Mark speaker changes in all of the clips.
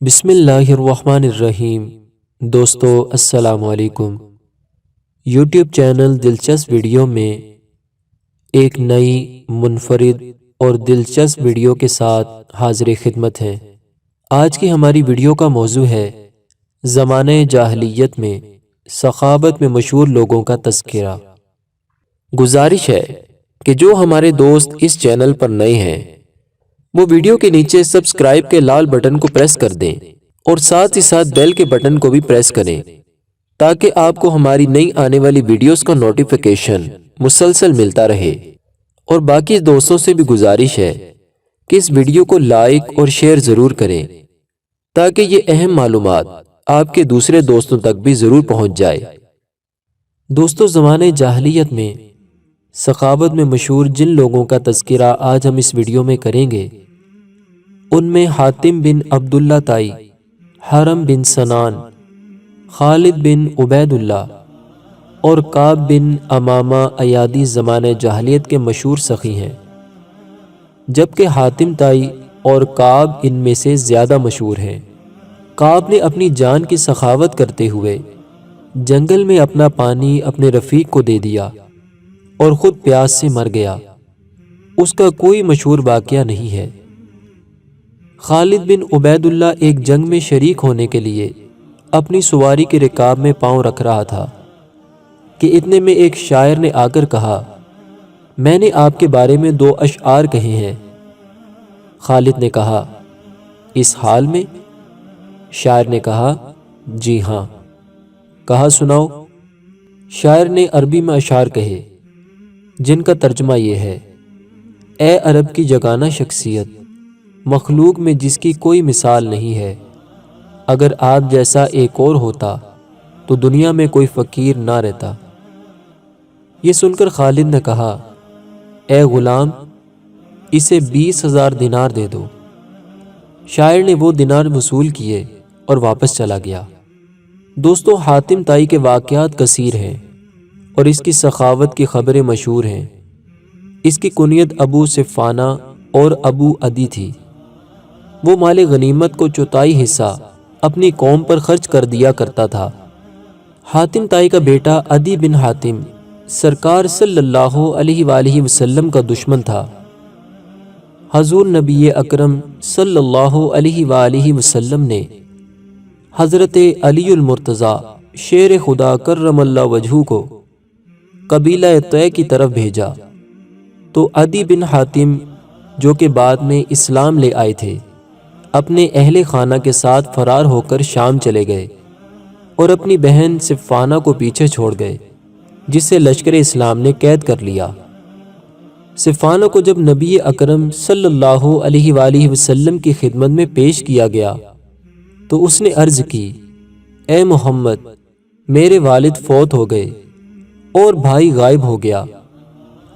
Speaker 1: بسم اللہ الرحمن الرحیم۔ دوستو السلام علیکم۔ یوٹیوب چینل دلچسپ ویڈیو میں ایک نئی منفرد اور دلچسپ ویڈیو کے ساتھ حاضر خدمت ہیں۔ آج کی ہماری ویڈیو کا موضوع ہے زمانہ جاہلیت میں سخاوت میں مشہور لوگوں کا تذکرہ۔ گزارش ہے کہ جو ہمارے دوست اس چینل پر نئے ہیں وہ ویڈیو کے نیچے سبسکرائب کے لال بٹن کو پریس کر دیں اور ساتھ ہی ساتھ بیل کے بٹن کو بھی پریس کریں تاکہ آپ کو ہماری نئی آنے والی ویڈیوز کا نوٹیفیکیشن مسلسل ملتا رہے۔ اور باقی دوستوں سے بھی گزارش ہے کہ اس ویڈیو کو لائک اور شیئر ضرور کریں تاکہ یہ اہم معلومات آپ کے دوسرے دوستوں تک بھی ضرور پہنچ جائے۔ دوستو، زمانہ جاہلیت میں سخاوت میں مشہور جن لوگوں کا تذکرہ آج ہم اس ویڈیو میں کریں گے ان میں حاتم بن عبداللہ طائی، حرم بن سنان، خالد بن عبید اللہ اور کعب بن امامہ ایادی زمانہ جاہلیت کے مشہور سخی ہیں، جبکہ حاتم طائی اور کعب ان میں سے زیادہ مشہور ہیں۔ کعب نے اپنی جان کی سخاوت کرتے ہوئے جنگل میں اپنا پانی اپنے رفیق کو دے دیا اور خود پیاس سے مر گیا۔ اس کا کوئی مشہور واقعہ نہیں ہے۔ خالد بن عبید اللہ ایک جنگ میں شریک ہونے کے لیے اپنی سواری کے رکاب میں پاؤں رکھ رہا تھا کہ اتنے میں ایک شاعر نے آ کر کہا، میں نے آپ کے بارے میں 2 اشعار کہے ہیں۔ خالد نے کہا، اس حال میں؟ شاعر نے کہا، جی ہاں۔ کہا، سناؤ۔ شاعر نے عربی میں اشعار کہے جن کا ترجمہ یہ ہے، اے عرب کی جگانہ شخصیت، مخلوق میں جس کی کوئی مثال نہیں ہے، اگر آپ جیسا ایک اور ہوتا تو دنیا میں کوئی فقیر نہ رہتا۔ یہ سن کر خالد نے کہا، اے غلام، اسے 20,000 دینار دے دو۔ شاعر نے وہ دینار وصول کیے اور واپس چلا گیا۔ دوستو، حاتم طائی کے واقعات کثیر ہیں اور اس کی سخاوت کی خبریں مشہور ہیں۔ اس کی کنیت ابو صفانہ اور ابو عدی تھی۔ وہ مال غنیمت کو 1/4 حصہ اپنی قوم پر خرچ کر دیا کرتا تھا۔ حاتم طائی کا بیٹا عدی بن حاتم سرکار صلی اللہ علیہ وآلہ وسلم کا دشمن تھا۔ حضور نبی اکرم صلی اللہ علیہ وآلہ وسلم نے حضرت علی المرتضیٰ شیر خدا کرم اللہ وجہہ کو قبیلہ طے کی طرف بھیجا تو عدی بن حاتم، جو کہ بعد میں اسلام لے آئے تھے، اپنے اہل خانہ کے ساتھ فرار ہو کر شام چلے گئے اور اپنی بہن صفانہ کو پیچھے چھوڑ گئے، جسے لشکر اسلام نے قید کر لیا۔ صفانہ کو جب نبی اکرم صلی اللہ علیہ وآلہ وسلم کی خدمت میں پیش کیا گیا تو اس نے عرض کی، اے محمد، میرے والد فوت ہو گئے اور بھائی غائب ہو گیا،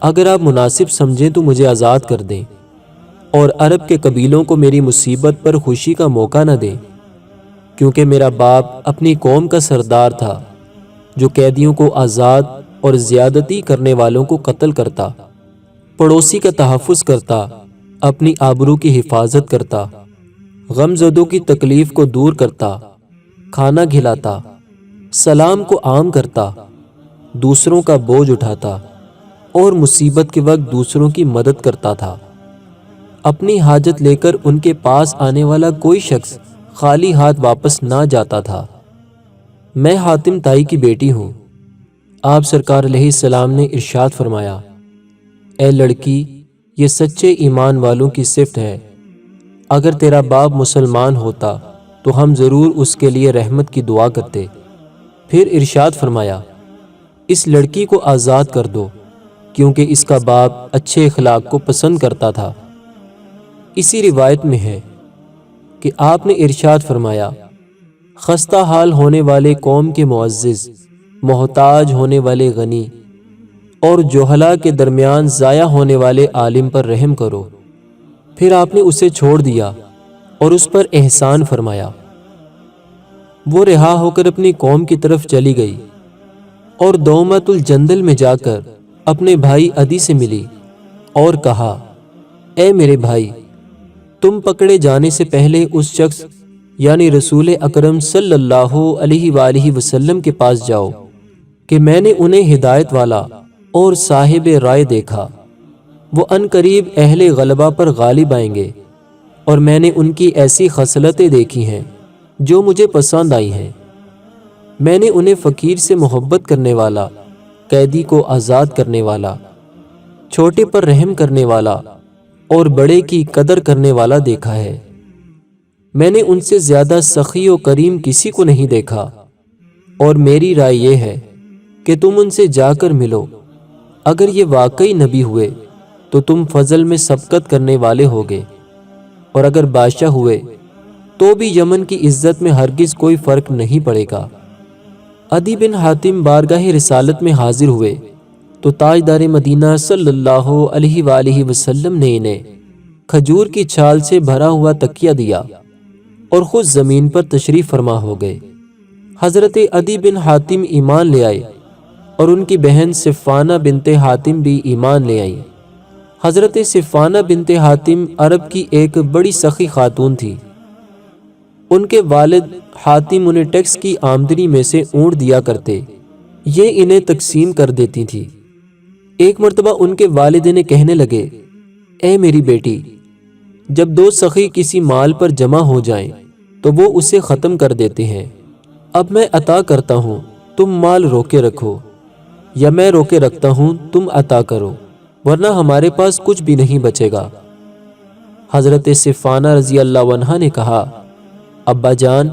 Speaker 1: اگر آپ مناسب سمجھیں تو مجھے آزاد کر دیں اور عرب کے قبیلوں کو میری مصیبت پر خوشی کا موقع نہ دیں، کیونکہ میرا باپ اپنی قوم کا سردار تھا جو قیدیوں کو آزاد اور زیادتی کرنے والوں کو قتل کرتا، پڑوسی کا تحفظ کرتا، اپنی آبرو کی حفاظت کرتا، غم زدوں کی تکلیف کو دور کرتا، کھانا کھلاتا، سلام کو عام کرتا، دوسروں کا بوجھ اٹھاتا اور مصیبت کے وقت دوسروں کی مدد کرتا تھا۔ اپنی حاجت لے کر ان کے پاس آنے والا کوئی شخص خالی ہاتھ واپس نہ جاتا تھا۔ میں حاتم طائی کی بیٹی ہوں۔ آپ سرکار علیہ السلام نے ارشاد فرمایا، اے لڑکی، یہ سچے ایمان والوں کی صفت ہے، اگر تیرا باپ مسلمان ہوتا تو ہم ضرور اس کے لیے رحمت کی دعا کرتے۔ پھر ارشاد فرمایا، اس لڑکی کو آزاد کر دو کیونکہ اس کا باپ اچھے اخلاق کو پسند کرتا تھا۔ اسی روایت میں ہے کہ آپ نے ارشاد فرمایا، خستہ حال ہونے والے قوم کے معزز، محتاج ہونے والے غنی اور جہلا کے درمیان ضائع ہونے والے عالم پر رحم کرو۔ پھر آپ نے اسے چھوڑ دیا اور اس پر احسان فرمایا۔ وہ رہا ہو کر اپنی قوم کی طرف چلی گئی اور دومت الجندل میں جا کر اپنے بھائی عدی سے ملی اور کہا، اے میرے بھائی، تم پکڑے جانے سے پہلے اس شخص یعنی رسول اکرم صلی اللہ علیہ وآلہ وسلم کے پاس جاؤ کہ میں نے انہیں ہدایت والا اور صاحب رائے دیکھا، وہ عنقریب اہل غلبہ پر غالب آئیں گے، اور میں نے ان کی ایسی خصلتیں دیکھی ہیں جو مجھے پسند آئی ہیں۔ میں نے انہیں فقیر سے محبت کرنے والا، قیدی کو آزاد کرنے والا، چھوٹے پر رحم کرنے والا اور بڑے کی قدر کرنے والا دیکھا ہے۔ میں نے ان سے زیادہ سخی و کریم کسی کو نہیں دیکھا، اور میری رائے یہ ہے کہ تم ان سے جا کر ملو۔ اگر یہ واقعی نبی ہوئے تو تم فضل میں سبقت کرنے والے ہوگے، اور اگر بادشاہ ہوئے تو بھی یمن کی عزت میں ہرگز کوئی فرق نہیں پڑے گا۔ عدی بن حاتم بارگاہ رسالت میں حاضر ہوئے تو تاجدار مدینہ صلی اللہ علیہ وآلہ وسلم نے انہیں کھجور کی چھال سے بھرا ہوا تکیہ دیا اور خود زمین پر تشریف فرما ہو گئے۔ حضرت عدی بن حاتم ایمان لے آئے اور ان کی بہن صفانہ بنت حاتم بھی ایمان لے آئی۔ حضرت صفانہ بنت حاتم عرب کی ایک بڑی سخی خاتون تھی۔ ان کے والد حاتم انہیں ٹیکس کی آمدنی میں سے اونٹ دیا کرتے، یہ انہیں تقسیم کر دیتی تھی۔ ایک مرتبہ ان کے والد انہیں کہنے لگے، اے میری بیٹی، جب دو سخی کسی مال پر جمع ہو جائیں تو وہ اسے ختم کر دیتے ہیں۔ اب میں عطا کرتا ہوں، تم مال روکے رکھو، یا میں روکے رکھتا ہوں، تم عطا کرو، ورنہ ہمارے پاس کچھ بھی نہیں بچے گا۔ حضرت صفانہ رضی اللہ عنہا نے کہا، ابا جان،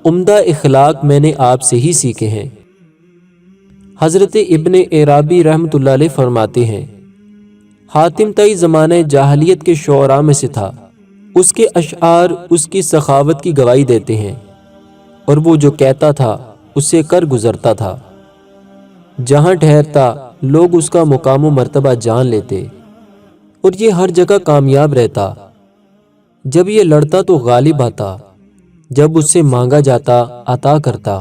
Speaker 1: عمدہ اخلاق میں نے آپ سے ہی سیکھے ہیں۔ حضرت ابن عرابی رحمۃ اللہ علیہ فرماتے ہیں، حاتم تئی زمانہ جاہلیت کے شعراء میں سے تھا۔ اس کے اشعار اس کی سخاوت کی گواہی دیتے ہیں، اور وہ جو کہتا تھا اسے کر گزرتا تھا۔ جہاں ٹھہرتا لوگ اس کا مقام و مرتبہ جان لیتے، اور یہ ہر جگہ کامیاب رہتا۔ جب یہ لڑتا تو غالب آتا، جب اس سے مانگا جاتا عطا کرتا،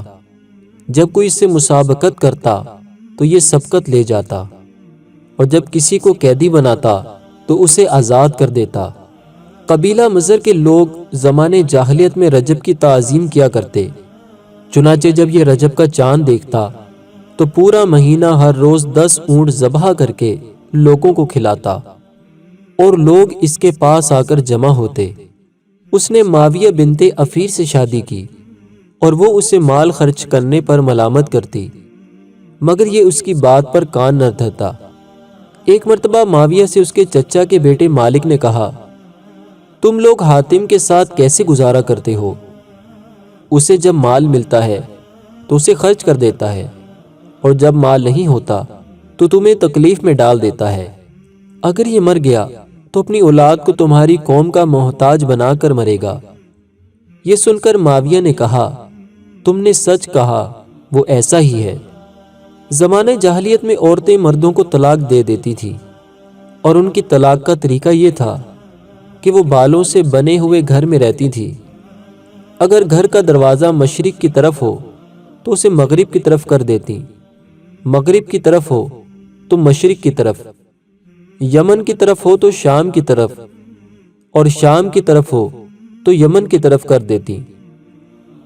Speaker 1: جب کوئی اس سے مسابقت کرتا تو یہ سبقت لے جاتا، اور جب کسی کو قیدی بناتا تو اسے آزاد کر دیتا۔ قبیلہ مضر کے لوگ زمانے جاہلیت میں رجب کی تعظیم کیا کرتے، چنانچہ جب یہ رجب کا چاند دیکھتا تو پورا مہینہ ہر روز 10 اونٹ ذبح کر کے لوگوں کو کھلاتا، اور لوگ اس کے پاس آ کر جمع ہوتے۔ اس نے معاویہ بنت عفیر سے شادی کی، اور وہ اسے مال خرچ کرنے پر ملامت کرتی، مگر یہ اس کی بات پر کان نہ دھرتا۔ ایک مرتبہ معاویہ سے اس کے چچا کے بیٹے مالک نے کہا، تم لوگ حاتم کے ساتھ کیسے گزارا کرتے ہو؟ اسے جب مال ملتا ہے تو اسے خرچ کر دیتا ہے، اور جب مال نہیں ہوتا تو تمہیں تکلیف میں ڈال دیتا ہے۔ اگر یہ مر گیا تو اپنی اولاد کو تمہاری قوم کا محتاج بنا کر مرے گا۔ یہ سن کر معاویہ نے کہا، تم نے سچ کہا، وہ ایسا ہی ہے۔ زمانہ جاہلیت میں عورتیں مردوں کو طلاق دے دیتی تھی، اور ان کی طلاق کا طریقہ یہ تھا کہ وہ بالوں سے بنے ہوئے گھر میں رہتی تھی۔ اگر گھر کا دروازہ مشرق کی طرف ہو تو اسے مغرب کی طرف کر دیتی، مغرب کی طرف ہو تو مشرق کی طرف، یمن کی طرف ہو تو شام کی طرف، اور شام کی طرف ہو تو یمن کی طرف کر دیتی۔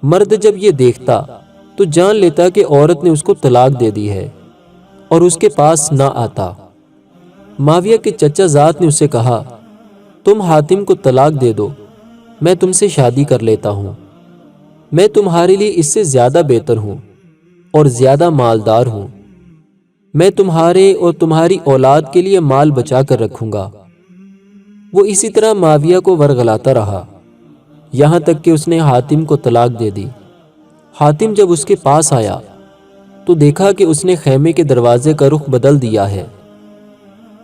Speaker 1: مرد جب یہ دیکھتا تو جان لیتا کہ عورت نے اس کو طلاق دے دی ہے، اور اس کے پاس نہ آتا۔ معاویہ کے چچا زاد نے اسے کہا، تم حاتم کو طلاق دے دو، میں تم سے شادی کر لیتا ہوں، میں تمہارے لیے اس سے زیادہ بہتر ہوں اور زیادہ مالدار ہوں، میں تمہارے اور تمہاری اولاد کے لیے مال بچا کر رکھوں گا۔ وہ اسی طرح معاویہ کو ورغلاتا رہا، یہاں تک کہ اس نے حاتم کو طلاق دے دی۔ حاتم جب اس کے پاس آیا تو دیکھا کہ اس نے خیمے کے دروازے کا رخ بدل دیا ہے۔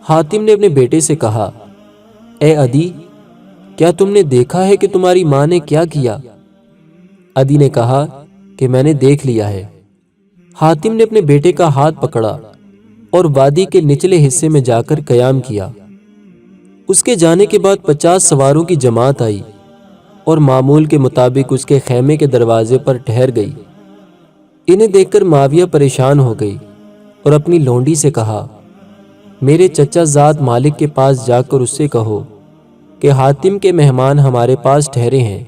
Speaker 1: حاتم نے اپنے بیٹے سے کہا، اے عدی، کیا تم نے دیکھا ہے کہ تمہاری ماں نے کیا کیا؟ عدی نے کہا کہ میں نے دیکھ لیا ہے۔ حاتم نے اپنے بیٹے کا ہاتھ پکڑا اور وادی کے نچلے حصے میں جا کر قیام کیا۔ اس کے جانے کے بعد 50 سواروں کی جماعت آئی اور معمول کے مطابق اس کے خیمے کے دروازے پر ٹھہر گئی۔ انہیں دیکھ کر معاویہ پریشان ہو گئی اور اپنی لونڈی سے کہا، میرے چچا زاد مالک کے پاس جا کر اس سے کہو کہ حاتم کے مہمان ہمارے پاس ٹھہرے ہیں،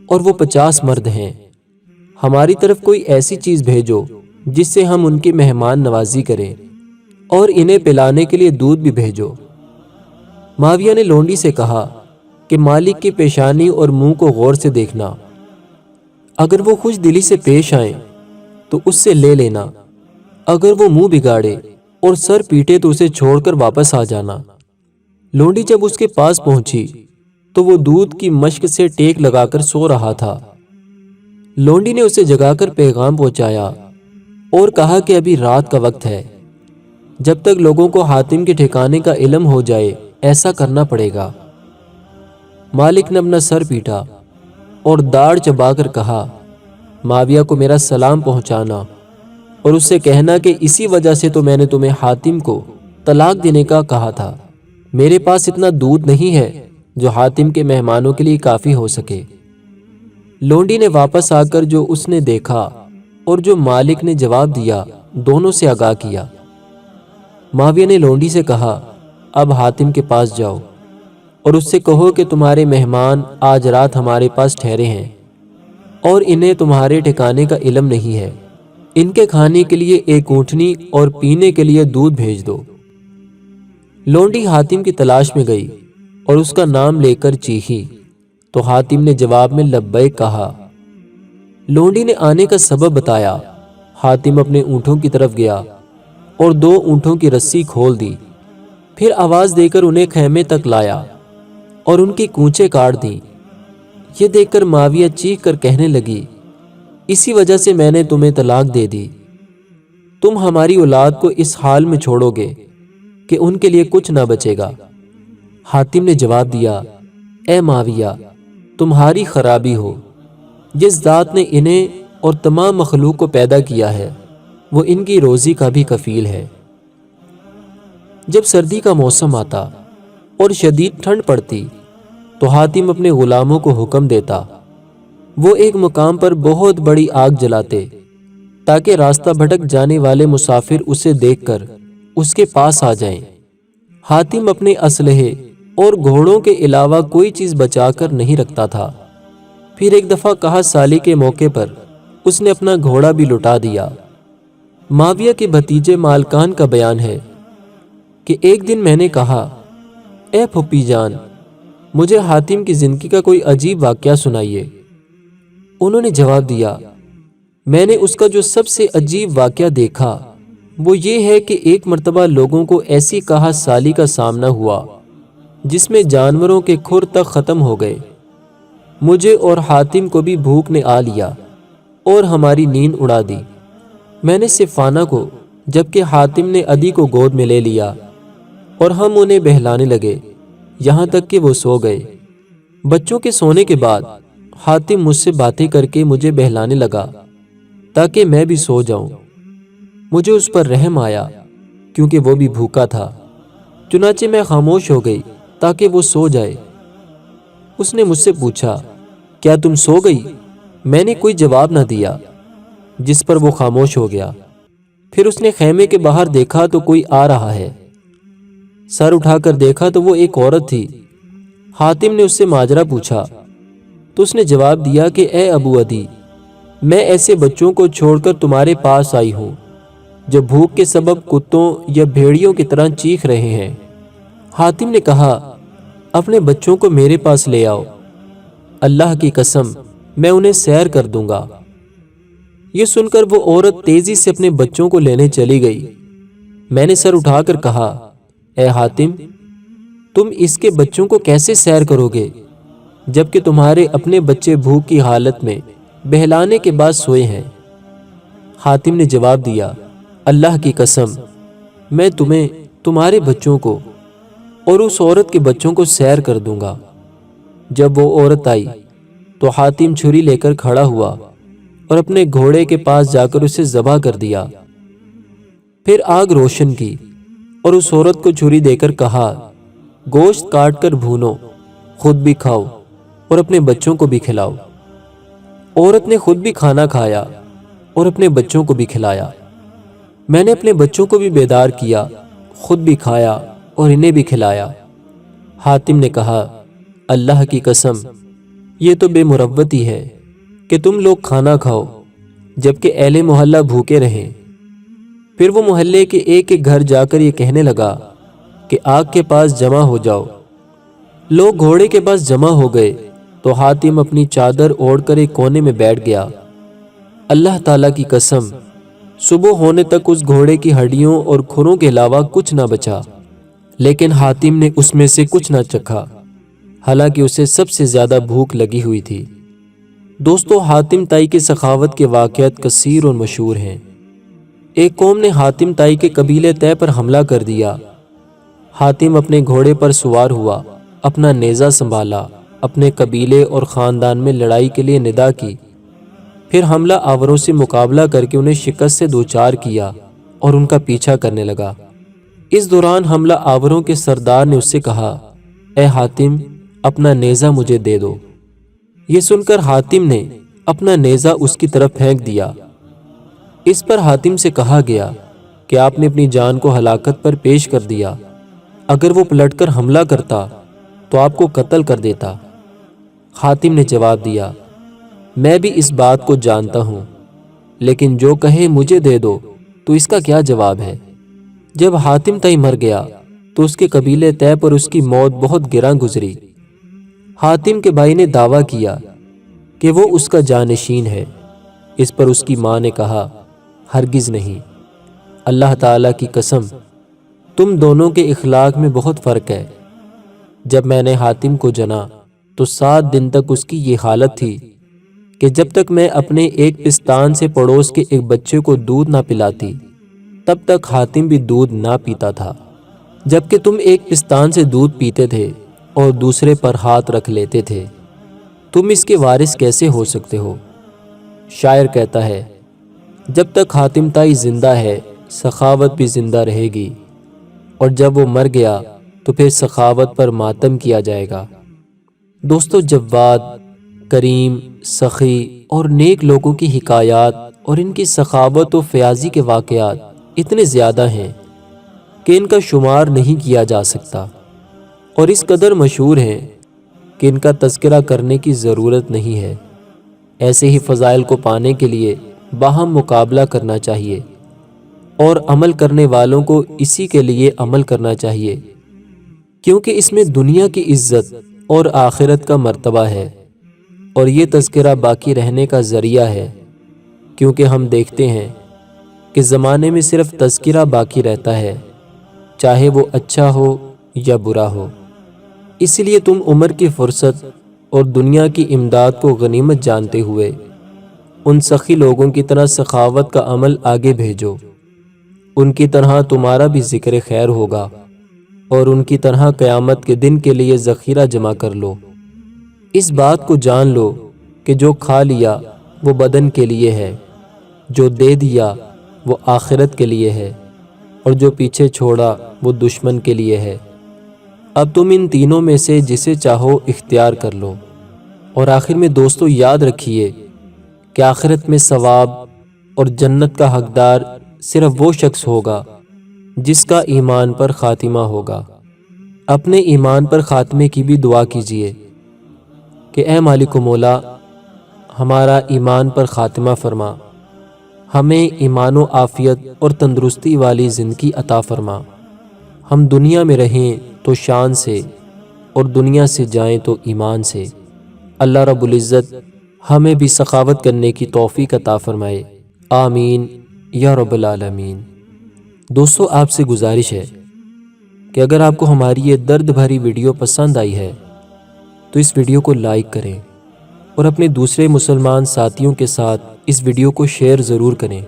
Speaker 1: اور وہ 50 مرد ہیں۔ ہماری طرف کوئی ایسی چیز بھیجو جس سے ہم ان کی مہمان نوازی کریں، اور انہیں پلانے کے لیے دودھ بھی بھیجو۔ معاویہ نے لونڈی سے کہا کہ مالک کی پیشانی اور منہ کو غور سے دیکھنا، اگر وہ خوش دلی سے پیش آئیں تو اس سے لے لینا، اگر وہ منہ بگاڑے اور سر پیٹے تو اسے چھوڑ کر واپس آ جانا۔ لونڈی جب اس کے پاس پہنچی تو وہ دودھ کی مشک سے ٹیک لگا کر سو رہا تھا۔ لونڈی نے اسے جگا کر پیغام پہنچایا اور کہا کہ ابھی رات کا وقت ہے، جب تک لوگوں کو حاتم کے ٹھکانے کا علم ہو جائے ایسا کرنا پڑے گا۔ مالک نے اپنا سر پیٹا اور داڑھ چبا کر کہا، معاویہ کو میرا سلام پہنچانا اور اس سے کہنا کہ اسی وجہ سے تو میں نے تمہیں حاتم کو طلاق دینے کا کہا تھا۔ میرے پاس اتنا دودھ نہیں ہے جو حاتم کے مہمانوں کے لیے کافی ہو سکے۔ لونڈی نے واپس آ کر جو اس نے دیکھا اور جو مالک نے جواب دیا دونوں سے آگاہ کیا۔ معاویہ نے لونڈی سے کہا، اب حاتم کے پاس جاؤ اور اس سے کہو کہ تمہارے مہمان آج رات ہمارے پاس ٹھہرے ہیں اور انہیں تمہارے ٹھکانے کا علم نہیں ہے۔ ان کے کھانے کے لیے ایک اونٹنی اور پینے کے لیے دودھ بھیج دو۔ لونڈی حاتم کی تلاش میں گئی اور اس کا نام لے کر چیخی تو حاتم نے جواب میں لبیک کہا۔ لونڈی نے آنے کا سبب بتایا۔ حاتم اپنے اونٹوں کی طرف گیا اور 2 اونٹوں کی رسی کھول دی، پھر آواز دے کر انہیں خیمے تک لایا اور ان کی کونچیں کاٹ دیں۔ یہ دیکھ کر معاویہ چیخ کر کہنے لگی، اسی وجہ سے میں نے تمہیں طلاق دے دی۔ تم ہماری اولاد کو اس حال میں چھوڑو گے کہ ان کے لیے کچھ نہ بچے گا۔ حاتم نے جواب دیا، اے معاویہ، تمہاری خرابی ہو۔ جس ذات نے انہیں اور تمام مخلوق کو پیدا کیا ہے وہ ان کی روزی کا بھی کفیل ہے۔ جب سردی کا موسم آتا اور شدید ٹھنڈ پڑتی تو حاتم اپنے غلاموں کو حکم دیتا، وہ ایک مقام پر بہت بڑی آگ جلاتے تاکہ راستہ بھٹک جانے والے مسافر اسے دیکھ کر اس کے پاس آ جائیں۔ حاتم اپنے اسلحے اور گھوڑوں کے علاوہ کوئی چیز بچا کر نہیں رکھتا تھا۔ پھر ایک دفعہ کہا سالی کے موقع پر اس نے اپنا گھوڑا بھی لٹا دیا۔ معاویہ کے بھتیجے مالکان کا بیان ہے کہ ایک دن میں نے کہا، اے پھپھی جان، مجھے حاتم کی زندگی کا کوئی عجیب واقعہ سنائیے۔ انہوں نے جواب دیا، میں نے اس کا جو سب سے عجیب واقعہ دیکھا وہ یہ ہے کہ ایک مرتبہ لوگوں کو ایسی کہا سالی کا سامنا ہوا جس میں جانوروں کے کھر تک ختم ہو گئے۔ مجھے اور حاتم کو بھی بھوک نے آ لیا اور ہماری نیند اڑا دی۔ میں نے صفانہ کو جبکہ حاتم نے عدی کو گود میں لے لیا اور ہم انہیں بہلانے لگے یہاں تک کہ وہ سو گئے۔ بچوں کے سونے کے بعد حاتم مجھ سے باتیں کر کے مجھے بہلانے لگا تاکہ میں بھی سو جاؤں۔ مجھے اس پر رحم آیا کیونکہ وہ بھی بھوکا تھا، چنانچہ میں خاموش ہو گئی تاکہ وہ سو جائے۔ اس نے مجھ سے پوچھا، کیا تم سو گئی؟ میں نے کوئی جواب نہ دیا، جس پر وہ خاموش ہو گیا۔ پھر اس نے خیمے کے باہر دیکھا تو کوئی آ رہا ہے۔ سر اٹھا کر دیکھا تو وہ ایک عورت تھی۔ حاتم نے اس سے ماجرا پوچھا تو اس نے جواب دیا کہ اے ابو عدی، میں ایسے بچوں کو چھوڑ کر تمہارے پاس آئی ہوں جو بھوک کے سبب کتوں یا بھیڑیوں کی طرح چیخ رہے ہیں۔ حاتم نے کہا، اپنے بچوں کو میرے پاس لے آؤ، اللہ کی قسم میں انہیں سیر کر دوں گا۔ یہ سن کر وہ عورت تیزی سے اپنے بچوں کو لینے چلی گئی۔ میں نے سر اٹھا کر کہا، اے حاتم، تم اس کے بچوں کو کیسے سیر کرو گے جبکہ تمہارے اپنے بچے بھوک کی حالت میں بہلانے کے بعد سوئے ہیں؟ حاتم نے جواب دیا، اللہ کی قسم میں تمہیں، تمہارے بچوں کو اور اس عورت کے بچوں کو سیر کر دوں گا۔ جب وہ عورت آئی تو حاتم چھری لے کر کھڑا ہوا اور اپنے گھوڑے کے پاس جا کر اسے ذبح کر دیا۔ پھر آگ روشن کی اور اس عورت کو چھری دے کر کہا، گوشت کاٹ کر بھونو، خود بھی کھاؤ اور اپنے بچوں کو بھی کھلاؤ۔ عورت نے خود بھی کھانا کھایا اور اپنے بچوں کو بھی کھلایا۔ میں نے اپنے بچوں کو بھی بیدار کیا، خود بھی کھایا اور انہیں بھی کھلایا۔ حاتم نے کہا، اللہ کی قسم یہ تو بے مروتی ہے کہ تم لوگ کھانا کھاؤ جبکہ اہل محلہ بھوکے رہیں۔ پھر وہ محلے کے ایک ایک گھر جا کر یہ کہنے لگا کہ آگ کے پاس جمع ہو جاؤ۔ لوگ گھوڑے کے پاس جمع ہو گئے تو حاتم اپنی چادر اوڑھ کر ایک کونے میں بیٹھ گیا۔ اللہ تعالیٰ کی قسم، صبح ہونے تک اس گھوڑے کی ہڈیوں اور کھروں کے علاوہ کچھ نہ بچا، لیکن حاتم نے اس میں سے کچھ نہ چکھا، حالانکہ اسے سب سے زیادہ بھوک لگی ہوئی تھی۔ دوستو، حاتم طائی کے سخاوت کے واقعات کثیر اور مشہور ہیں۔ ایک قوم نے حاتم طائی کے قبیلے طے پر حملہ کر دیا۔ حاتم اپنے گھوڑے پر سوار ہوا، اپنا نیزہ سنبھالا، اپنے قبیلے اور خاندان میں لڑائی کے لیے ندا کی، پھر حملہ آوروں سے مقابلہ کر کے انہیں شکست سے دوچار کیا اور ان کا پیچھا کرنے لگا۔ اس دوران حملہ آوروں کے سردار نے اس سے کہا، اے حاتم، اپنا نیزہ مجھے دے دو۔ یہ سن کر حاتم نے اپنا نیزہ اس کی طرف پھینک دیا۔ اس پر حاتم سے کہا گیا کہ آپ نے اپنی جان کو ہلاکت پر پیش کر دیا، اگر وہ پلٹ کر حملہ کرتا تو آپ کو قتل کر دیتا۔ حاتم نے جواب دیا، میں بھی اس بات کو جانتا ہوں، لیکن جو کہے مجھے دے دو تو اس کا کیا جواب ہے؟ جب حاتم طائی مر گیا تو اس کے قبیلے طے پر اس کی موت بہت گراں گزری۔ حاتم کے بھائی نے دعویٰ کیا کہ وہ اس کا جانشین ہے۔ اس پر اس کی ماں نے کہا، ہرگز نہیں، اللہ تعالیٰ کی قسم، تم دونوں کے اخلاق میں بہت فرق ہے۔ جب میں نے حاتم کو جنا تو 7 دن تک اس کی یہ حالت تھی کہ جب تک میں اپنے ایک پستان سے پڑوس کے ایک بچے کو دودھ نہ پلاتی تب تک حاتم بھی دودھ نہ پیتا تھا۔ جبکہ تم ایک پستان سے دودھ پیتے تھے اور دوسرے پر ہاتھ رکھ لیتے تھے، تم اس کے وارث کیسے ہو سکتے ہو؟ شاعر کہتا ہے، جب تک حاتم طائی زندہ ہے سخاوت بھی زندہ رہے گی، اور جب وہ مر گیا تو پھر سخاوت پر ماتم کیا جائے گا۔ دوستو، جواد، کریم، سخی اور نیک لوگوں کی حکایات اور ان کی سخاوت و فیاضی کے واقعات اتنے زیادہ ہیں کہ ان کا شمار نہیں کیا جا سکتا، اور اس قدر مشہور ہیں کہ ان کا تذکرہ کرنے کی ضرورت نہیں ہے۔ ایسے ہی فضائل کو پانے کے لیے باہم مقابلہ کرنا چاہیے، اور عمل کرنے والوں کو اسی کے لیے عمل کرنا چاہیے، کیونکہ اس میں دنیا کی عزت اور آخرت کا مرتبہ ہے، اور یہ تذکرہ باقی رہنے کا ذریعہ ہے، کیونکہ ہم دیکھتے ہیں کہ زمانے میں صرف تذکرہ باقی رہتا ہے، چاہے وہ اچھا ہو یا برا ہو۔ اس لیے تم عمر کی فرصت اور دنیا کی امداد کو غنیمت جانتے ہوئے ان سخی لوگوں کی طرح سخاوت کا عمل آگے بھیجو۔ ان کی طرح تمہارا بھی ذکر خیر ہوگا، اور ان کی طرح قیامت کے دن کے لیے ذخیرہ جمع کر لو۔ اس بات کو جان لو کہ جو کھا لیا وہ بدن کے لیے ہے، جو دے دیا وہ آخرت کے لیے ہے، اور جو پیچھے چھوڑا وہ دشمن کے لیے ہے۔ اب تم ان تینوں میں سے جسے چاہو اختیار کر لو۔ اور آخر میں دوستو، یاد رکھیے کہ آخرت میں ثواب اور جنت کا حقدار صرف وہ شخص ہوگا جس کا ایمان پر خاتمہ ہوگا۔ اپنے ایمان پر خاتمے کی بھی دعا کیجیے کہ اے مالک و مولا، ہمارا ایمان پر خاتمہ فرما، ہمیں ایمان و عافیت اور تندرستی والی زندگی عطا فرما، ہم دنیا میں رہیں تو شان سے اور دنیا سے جائیں تو ایمان سے۔ اللہ رب العزت ہمیں بھی سخاوت کرنے کی توفیق عطا فرمائے، آمین یا رب العالمین۔ دوستو، آپ سے گزارش ہے کہ اگر آپ کو ہماری یہ درد بھری ویڈیو پسند آئی ہے تو اس ویڈیو کو لائک کریں، اور اپنے دوسرے مسلمان ساتھیوں کے ساتھ اس ویڈیو کو شیئر ضرور کریں۔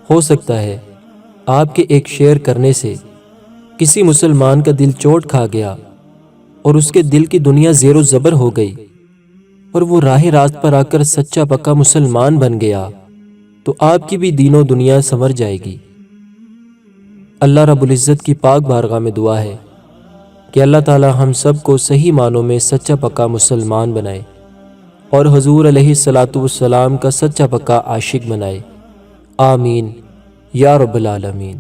Speaker 1: ہو سکتا ہے آپ کے ایک شیئر کرنے سے کسی مسلمان کا دل چوٹ کھا گیا اور اس کے دل کی دنیا زیر و زبر ہو گئی، اور وہ راہ راست پر آ کر سچا پکا مسلمان بن گیا، تو آپ کی بھی دین و دنیا سنور جائے گی۔ اللہ رب العزت کی پاک بارگاہ میں دعا ہے کہ اللہ تعالی ہم سب کو صحیح معنوں میں سچا پکا مسلمان بنائے، اور حضور علیہ الصلاۃ والسلام کا سچا پکا عاشق بنائے، آمین یا رب العالمین۔